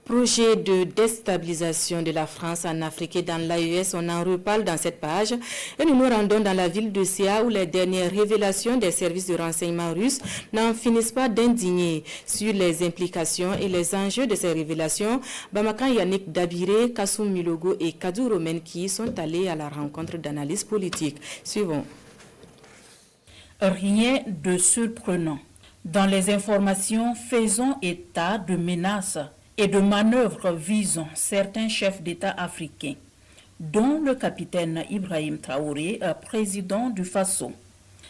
Projet de déstabilisation de la France en Afrique et dans l'AES, on en reparle dans cette page. Et nous nous rendons dans la ville de Sia où les dernières révélations des services de renseignement russes n'en finissent pas d'indigner. Sur les implications et les enjeux de ces révélations, Bamakan Yannick Dabiré, Kassoum Milogo et Kadou Romenki sont allés à la rencontre d'analystes politiques. Suivons. Rien de surprenant. Dans les informations, faisons état de menaces et de manœuvres visant certains chefs d'État africains, dont le capitaine Ibrahim Traoré, président du Faso.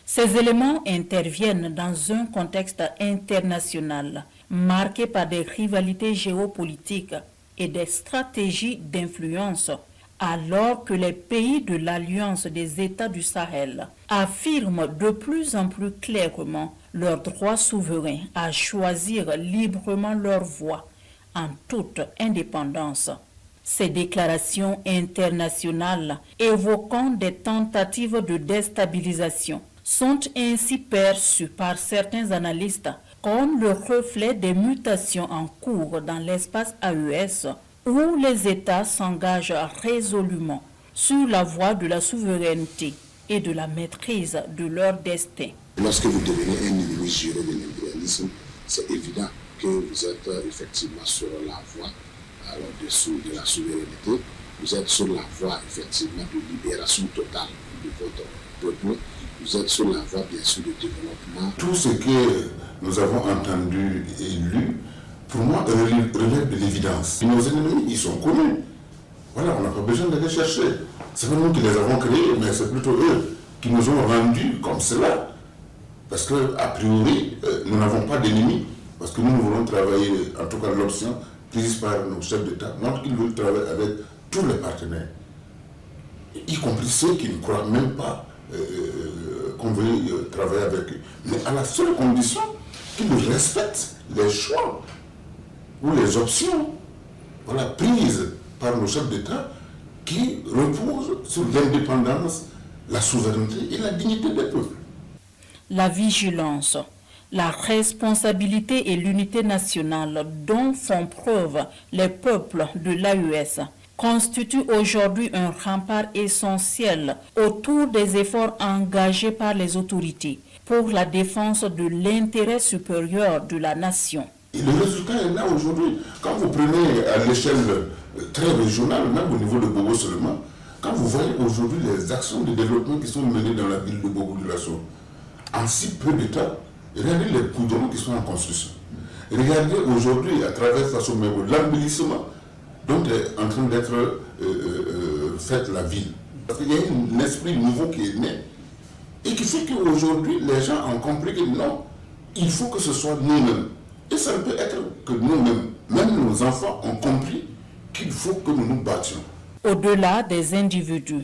Ces éléments interviennent dans un contexte international marqué par des rivalités géopolitiques et des stratégies d'influence, alors que les pays de l'Alliance des États du Sahel affirment de plus en plus clairement leur droit souverain à choisir librement leur voie en toute indépendance. Ces déclarations internationales évoquant des tentatives de déstabilisation sont ainsi perçues par certains analystes comme le reflet des mutations en cours dans l'espace AES où les États s'engagent résolument sur la voie de la souveraineté et de la maîtrise de leur destin. Lorsque vous devenez un ennemi juré de l'impérialisme, c'est évident que vous êtes effectivement sur la voie de la souveraineté, vous êtes sur la voie effectivement de libération totale de votre peuple, vous êtes sur la voie bien sûr de développement. Tout ce que nous avons entendu et lu, pour moi, relève de l'évidence. Nos ennemis, ils sont connus. Voilà, on n'a pas besoin d'aller chercher. C'est pas nous qui les avons créés, mais c'est plutôt eux qui nous ont rendus comme cela. Parce qu'a priori, nous n'avons pas d'ennemis. Parce que nous voulons travailler, en tout cas l'option prise par nos chefs d'État, montre qu'ils veulent travailler avec tous les partenaires, y compris ceux qui ne croient même pas qu'on veut travailler avec eux. Mais à la seule condition qu'ils respectent les choix ou les options prises par nos chefs d'État qui reposent sur l'indépendance, la souveraineté et la dignité des peuples. La vigilance, la responsabilité et l'unité nationale dont font preuve les peuples de l'AES constituent aujourd'hui un rempart essentiel autour des efforts engagés par les autorités pour la défense de l'intérêt supérieur de la nation. Et le résultat est là aujourd'hui. Quand vous prenez à l'échelle très régionale, même au niveau de Bobo seulement, quand vous voyez aujourd'hui les actions de développement qui sont menées dans la ville de Bobo de Lasso, en si peu de temps, regardez les goudrons qui sont en construction. Regardez aujourd'hui, à travers Faso Mebo, l'embellissement dont est en train d'être faite la ville. Parce qu'il y a un esprit nouveau qui est né et qui fait qu'aujourd'hui, les gens ont compris que non, il faut que ce soit nous-mêmes. Et ça ne peut être que nous-mêmes. Même nos enfants ont compris qu'il faut que nous nous battions. Au-delà des individus,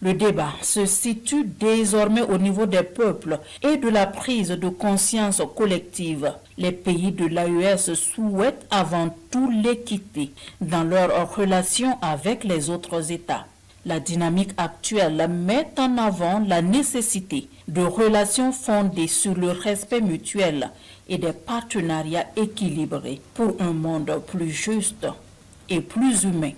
le débat se situe désormais au niveau des peuples et de la prise de conscience collective. Les pays de l'AES souhaitent avant tout l'équité dans leurs relations avec les autres États. La dynamique actuelle met en avant la nécessité de relations fondées sur le respect mutuel et des partenariats équilibrés pour un monde plus juste et plus humain.